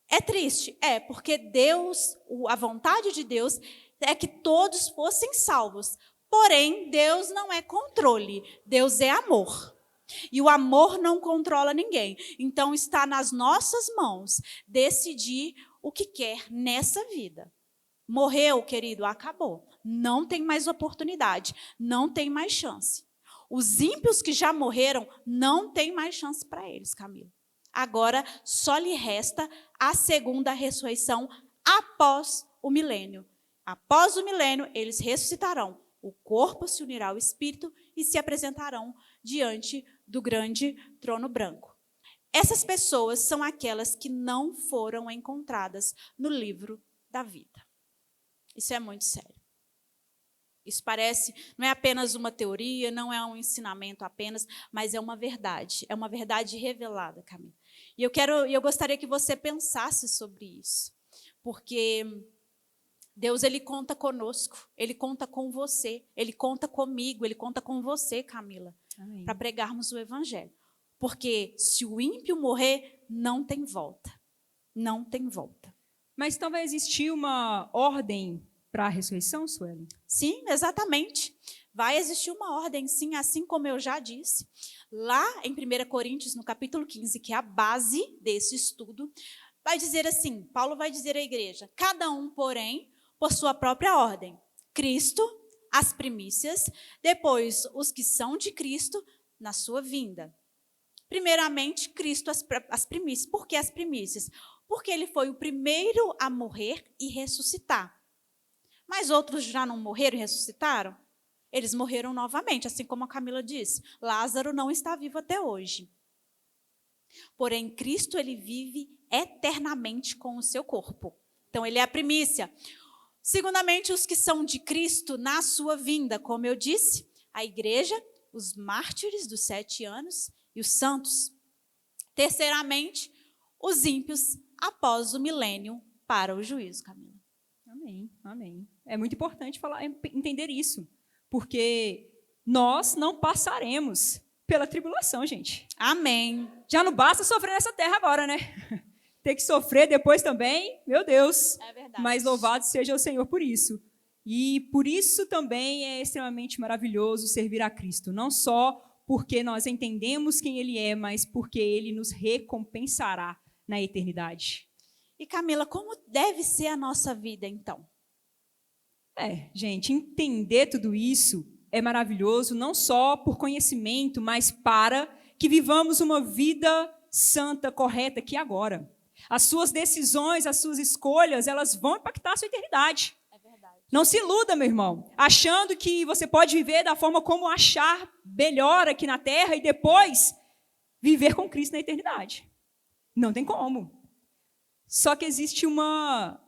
É triste? É, porque Deus, a vontade de Deus é que todos fossem salvos. Porém, Deus não é controle, Deus é amor. E o amor não controla ninguém. Então, está nas nossas mãos decidir o que quer nessa vida. Morreu, querido, acabou. Não tem mais oportunidade, não tem mais chance. Os ímpios que já morreram, não tem mais chance para eles, Camila. Agora, só lhe resta a segunda ressurreição após o milênio. Após o milênio, eles ressuscitarão. O corpo se unirá ao espírito e se apresentarão diante do grande trono branco. Essas pessoas são aquelas que não foram encontradas no livro da vida. Isso é muito sério. Isso parece, não é apenas uma teoria, não é um ensinamento apenas, mas é uma verdade revelada, Camila. E eu gostaria que você pensasse sobre isso, porque Deus, ele conta conosco, ele conta com você, ele conta comigo, ele conta com você, Camila, para pregarmos o evangelho. Porque se o ímpio morrer, não tem volta. Não tem volta. Mas então vai existir uma ordem para a ressurreição, Sueli? Sim, exatamente. Vai existir uma ordem, sim, assim como eu já disse. Lá em 1 Coríntios, no capítulo 15, que é a base desse estudo, vai dizer assim, Paulo vai dizer à igreja, cada um, porém, por sua própria ordem. Cristo, as primícias, depois os que são de Cristo na sua vinda. Primeiramente, Cristo, as primícias. Por que as primícias? Porque ele foi o primeiro a morrer e ressuscitar. Mas outros já não morreram e ressuscitaram? Eles morreram novamente, assim como a Camila disse. Lázaro não está vivo até hoje. Porém, Cristo, ele vive eternamente com o seu corpo. Então, ele é a primícia. Segundamente, os que são de Cristo na sua vinda, como eu disse, a igreja, os mártires dos 7 anos e os santos. Terceiramente, os ímpios após o milênio para o juízo, Camila. Amém. Amém. É muito importante entender isso, porque nós não passaremos pela tribulação, gente. Amém. Já não basta sofrer nessa terra agora, né? Ter que sofrer depois também, meu Deus. É verdade. Mas louvado seja o Senhor por isso. E por isso também é extremamente maravilhoso servir a Cristo. Não só porque nós entendemos quem Ele é, mas porque Ele nos recompensará na eternidade. E Camila, como deve ser a nossa vida, então? Gente, entender tudo isso é maravilhoso, não só por conhecimento, mas para que vivamos uma vida santa, correta aqui agora. As suas decisões, as suas escolhas, elas vão impactar a sua eternidade. É verdade. Não se iluda, meu irmão, achando que você pode viver da forma como achar melhor aqui na terra e depois viver com Cristo na eternidade. Não tem como. Só que existe uma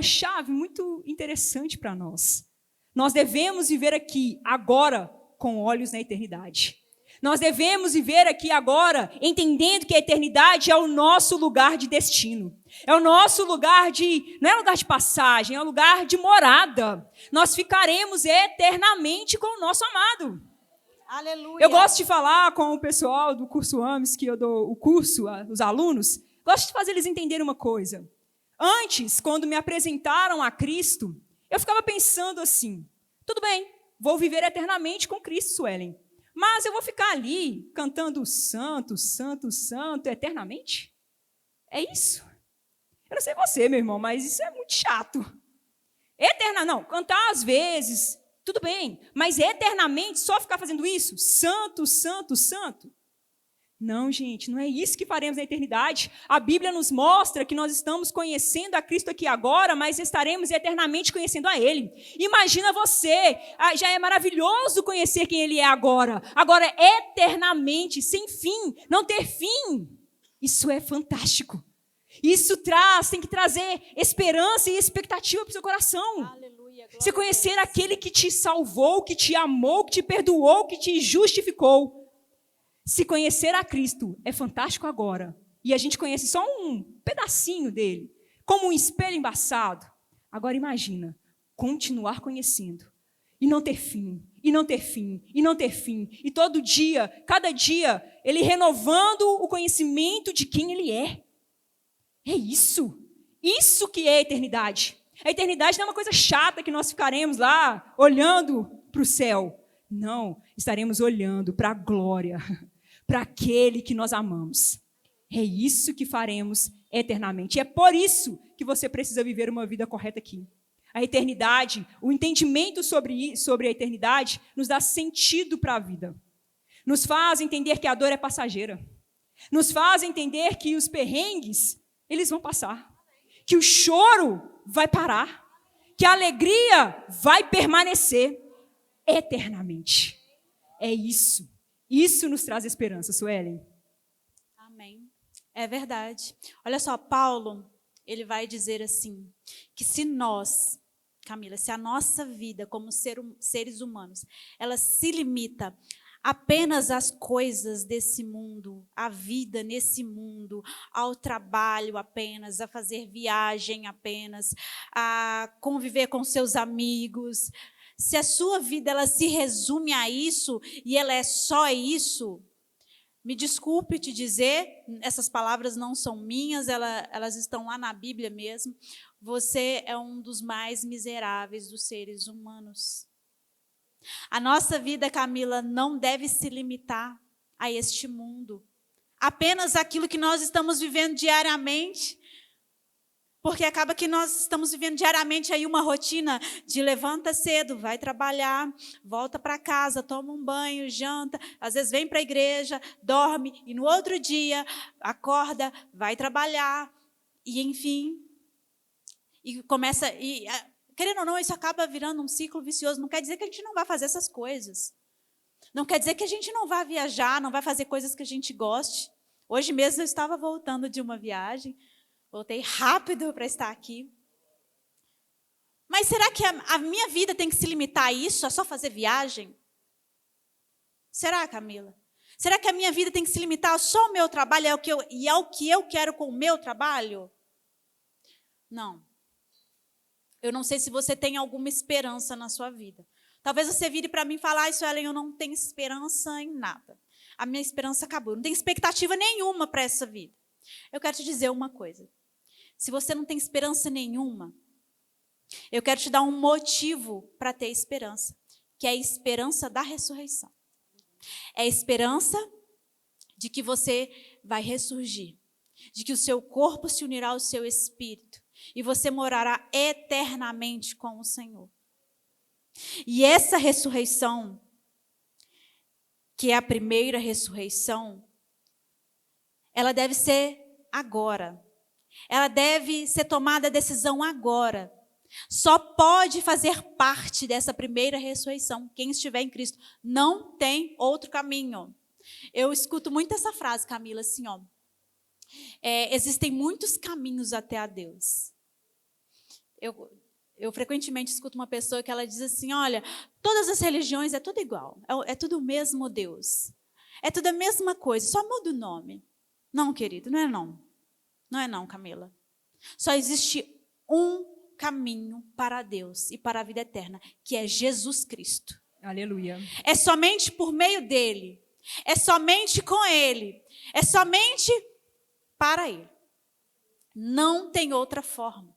chave muito interessante para nós. Nós devemos viver aqui agora com olhos na eternidade. Nós devemos viver aqui agora entendendo que a eternidade é o nosso lugar de destino. É o nosso lugar não é lugar de passagem, é um lugar de morada. Nós ficaremos eternamente com o nosso amado. Aleluia. Eu gosto de falar com o pessoal do curso AMES, que eu dou o curso, os alunos, gosto de fazer eles entenderem uma coisa. Antes, quando me apresentaram a Cristo, eu ficava pensando assim, tudo bem, vou viver eternamente com Cristo, Suelen. Mas eu vou ficar ali cantando santo, santo, santo eternamente? É isso? Eu não sei você, meu irmão, mas isso é muito chato. Não, cantar às vezes, tudo bem, mas eternamente só ficar fazendo isso? Santo, santo, santo? Não, gente, não é isso que faremos na eternidade. A Bíblia nos mostra que nós estamos conhecendo a Cristo aqui agora, mas estaremos eternamente conhecendo a Ele. Imagina você, já é maravilhoso conhecer quem Ele é agora. Agora, eternamente, sem fim, não ter fim. Isso é fantástico. Isso tem que trazer esperança e expectativa para o seu coração. Aleluia, você conhecer aquele que te salvou, que te amou, que te perdoou, que te justificou. Se conhecer a Cristo é fantástico agora, e a gente conhece só um pedacinho dele, como um espelho embaçado. Agora imagina, continuar conhecendo, e não ter fim, e não ter fim, e não ter fim, e todo dia, cada dia, ele renovando o conhecimento de quem ele é. É isso que é a eternidade. A eternidade não é uma coisa chata que nós ficaremos lá olhando para o céu. Não, estaremos olhando para a glória, para aquele que nós amamos. É isso que faremos eternamente. E é por isso que você precisa viver uma vida correta aqui. A eternidade, o entendimento sobre a eternidade, nos dá sentido para a vida. Nos faz entender que a dor é passageira. Nos faz entender que os perrengues, eles vão passar. Que o choro vai parar. Que a alegria vai permanecer eternamente. É isso. Isso nos traz esperança, Suelen. Amém. É verdade. Olha só, Paulo, ele vai dizer assim, que se nós, Camila, se a nossa vida como seres humanos, ela se limita apenas às coisas desse mundo, à vida nesse mundo, ao trabalho apenas, a fazer viagem apenas, a conviver com seus amigos, se a sua vida ela se resume a isso e ela é só isso, me desculpe te dizer, essas palavras não são minhas, elas estão lá na Bíblia mesmo. Você é um dos mais miseráveis dos seres humanos. A nossa vida, Camila, não deve se limitar a este mundo. Apenas aquilo que nós estamos vivendo diariamente. Porque acaba que nós estamos vivendo diariamente aí uma rotina de levanta cedo, vai trabalhar, volta para casa, toma um banho, janta, às vezes vem para a igreja, dorme e no outro dia acorda, vai trabalhar e enfim, e começa, querendo ou não, isso acaba virando um ciclo vicioso. Não quer dizer que a gente não vai fazer essas coisas. Não quer dizer que a gente não vai viajar, não vai fazer coisas que a gente goste. Hoje mesmo eu estava voltando de uma viagem. Voltei rápido para estar aqui. Mas será que a minha vida tem que se limitar a isso, a só fazer viagem? Será, Camila? Será que a minha vida tem que se limitar a só ao meu trabalho e ao que eu quero com o meu trabalho? Não. Eu não sei se você tem alguma esperança na sua vida. Talvez você vire para mim e fale, Suelen, eu não tenho esperança em nada. A minha esperança acabou. Eu não tenho expectativa nenhuma para essa vida. Eu quero te dizer uma coisa. Se você não tem esperança nenhuma, eu quero te dar um motivo para ter esperança, que é a esperança da ressurreição. É a esperança de que você vai ressurgir, de que o seu corpo se unirá ao seu espírito e você morará eternamente com o Senhor. E essa ressurreição, que é a primeira ressurreição, ela deve ser agora. Ela deve ser tomada a decisão agora. Só pode fazer parte dessa primeira ressurreição quem estiver em Cristo. Não tem outro caminho. Eu escuto muito essa frase, Camila, assim, ó. Existem muitos caminhos até a Deus. Eu frequentemente escuto uma pessoa que ela diz assim, olha, todas as religiões é tudo igual, é tudo o mesmo Deus. É tudo a mesma coisa, só muda o nome. Não, querido, não é não. Não é não, Camila. Só existe um caminho para Deus e para a vida eterna, que é Jesus Cristo. Aleluia. É somente por meio dele. É somente com ele. É somente para ele. Não tem outra forma.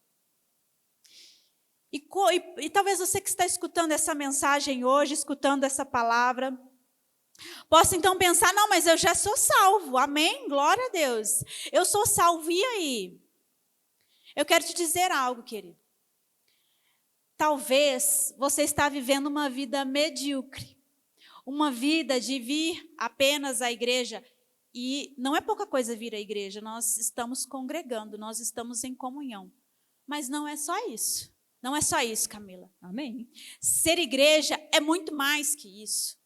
E talvez você que está escutando essa mensagem hoje, escutando essa palavra, possa então pensar, não, mas eu já sou salvo, amém? Glória a Deus. Eu sou salvo, e aí? Eu quero te dizer algo, querido. Talvez você está vivendo uma vida medíocre, uma vida de vir apenas à igreja, e não é pouca coisa vir à igreja, nós estamos congregando, nós estamos em comunhão, mas não é só isso. Não é só isso, Camila. Amém. Ser igreja é muito mais que isso.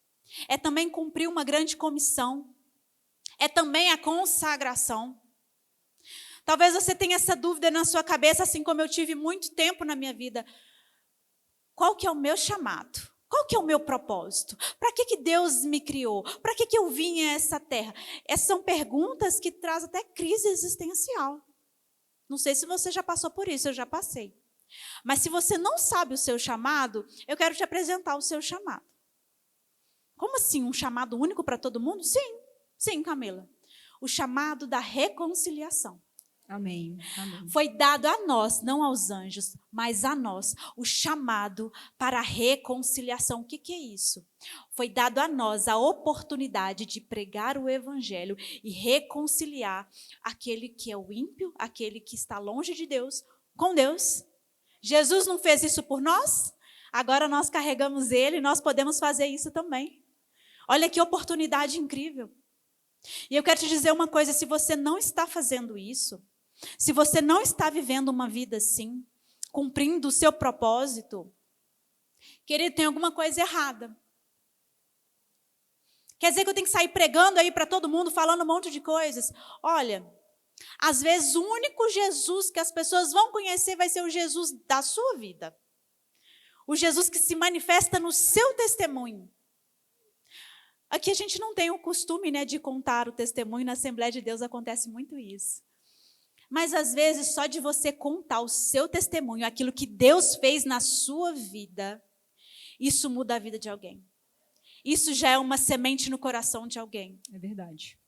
É também cumprir uma grande comissão. É também a consagração. Talvez você tenha essa dúvida na sua cabeça, assim como eu tive muito tempo na minha vida. Qual que é o meu chamado? Qual que é o meu propósito? Para que Deus me criou? Para que eu vim a essa terra? Essas são perguntas que trazem até crise existencial. Não sei se você já passou por isso, eu já passei. Mas se você não sabe o seu chamado, eu quero te apresentar o seu chamado. Como assim, um chamado único para todo mundo? Sim, Camila. O chamado da reconciliação. Amém. Amém. Foi dado a nós, não aos anjos, mas a nós, o chamado para a reconciliação. O que é isso? Foi dado a nós a oportunidade de pregar o evangelho e reconciliar aquele que é o ímpio, aquele que está longe de Deus, com Deus. Jesus não fez isso por nós? Agora nós carregamos ele e nós podemos fazer isso também. Olha que oportunidade incrível. E eu quero te dizer uma coisa, se você não está fazendo isso, se você não está vivendo uma vida assim, cumprindo o seu propósito, querido, tem alguma coisa errada. Quer dizer que eu tenho que sair pregando aí para todo mundo, falando um monte de coisas? Olha, às vezes o único Jesus que as pessoas vão conhecer vai ser o Jesus da sua vida. O Jesus que se manifesta no seu testemunho. Aqui a gente não tem o costume, de contar o testemunho, na Assembleia de Deus acontece muito isso. Mas às vezes só de você contar o seu testemunho, aquilo que Deus fez na sua vida, isso muda a vida de alguém. Isso já é uma semente no coração de alguém. É verdade.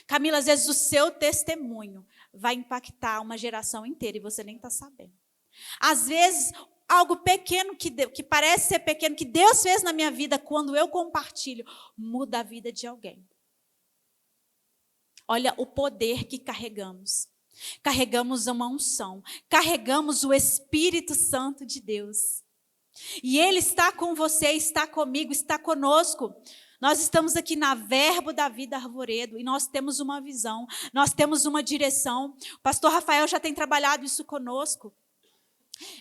Camila, às vezes o seu testemunho vai impactar uma geração inteira e você nem está sabendo. Às vezes, algo pequeno que parece ser pequeno, que Deus fez na minha vida, quando eu compartilho, muda a vida de alguém. Olha o poder que carregamos. Carregamos uma unção, carregamos o Espírito Santo de Deus. E Ele está com você, está comigo, está conosco. Nós estamos aqui na Verbo da Vida Arvoredo e nós temos uma visão, nós temos uma direção. O pastor Rafael já tem trabalhado isso conosco.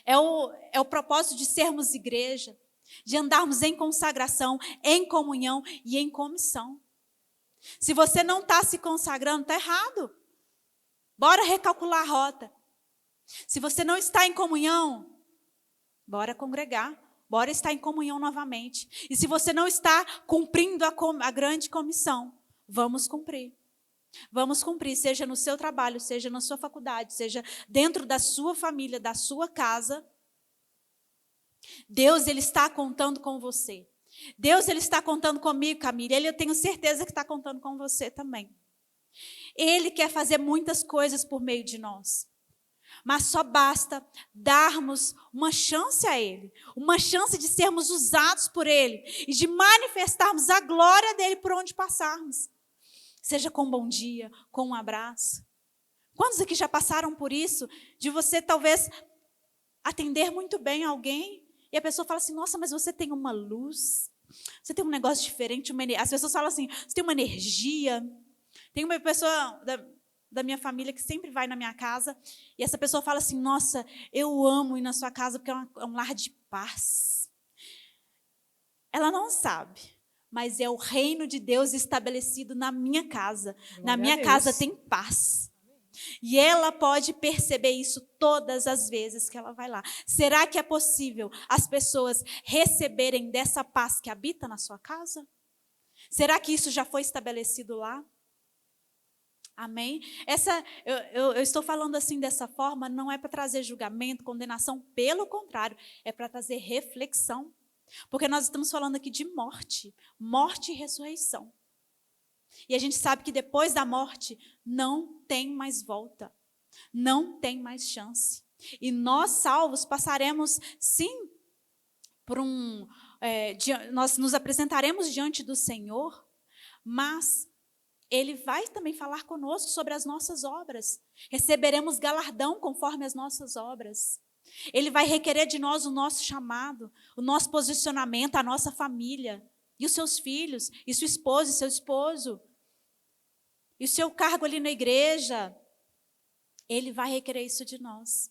É o propósito de sermos igreja, de andarmos em consagração, em comunhão e em comissão. Se você não está se consagrando, está errado. Bora recalcular a rota. Se você não está em comunhão, bora congregar. Bora estar em comunhão novamente. E se você não está cumprindo a grande comissão, vamos cumprir. Vamos cumprir, seja no seu trabalho, seja na sua faculdade, seja dentro da sua família, da sua casa. Deus, Ele está contando com você. Deus, Ele está contando comigo, Camila. Eu tenho certeza que está contando com você também. Ele quer fazer muitas coisas por meio de nós. Mas só basta darmos uma chance a Ele. Uma chance de sermos usados por Ele. E de manifestarmos a glória dEle por onde passarmos. Seja com um bom dia, com um abraço. Quantos aqui já passaram por isso? De você talvez atender muito bem alguém. E a pessoa fala assim, nossa, mas você tem uma luz. Você tem um negócio diferente. As pessoas falam assim, você tem uma energia. Tem uma pessoa da minha família que sempre vai na minha casa, e essa pessoa fala assim, nossa, eu amo ir na sua casa porque é um lar de paz. Ela não sabe, mas é o reino de Deus estabelecido na minha casa. Na minha casa tem paz. E ela pode perceber isso todas as vezes que ela vai lá. Será que é possível as pessoas receberem dessa paz que habita na sua casa? Será que isso já foi estabelecido lá? Amém? Eu estou falando assim dessa forma, não é para trazer julgamento, condenação, pelo contrário, é para trazer reflexão. Porque nós estamos falando aqui de morte e ressurreição. E a gente sabe que depois da morte não tem mais volta, não tem mais chance. E nós salvos passaremos, sim, nós nos apresentaremos diante do Senhor, mas Ele vai também falar conosco sobre as nossas obras. Receberemos galardão conforme as nossas obras. Ele vai requerer de nós o nosso chamado, o nosso posicionamento, a nossa família, e os seus filhos, e sua esposa e seu esposo, e o seu cargo ali na igreja. Ele vai requerer isso de nós.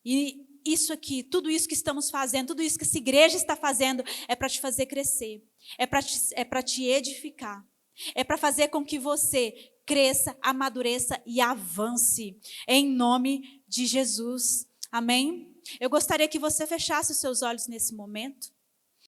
E isso aqui, tudo isso que estamos fazendo, tudo isso que essa igreja está fazendo, é para te fazer crescer, é para te edificar. É para fazer com que você cresça, amadureça e avance. Em nome de Jesus. Amém? Eu gostaria que você fechasse os seus olhos nesse momento.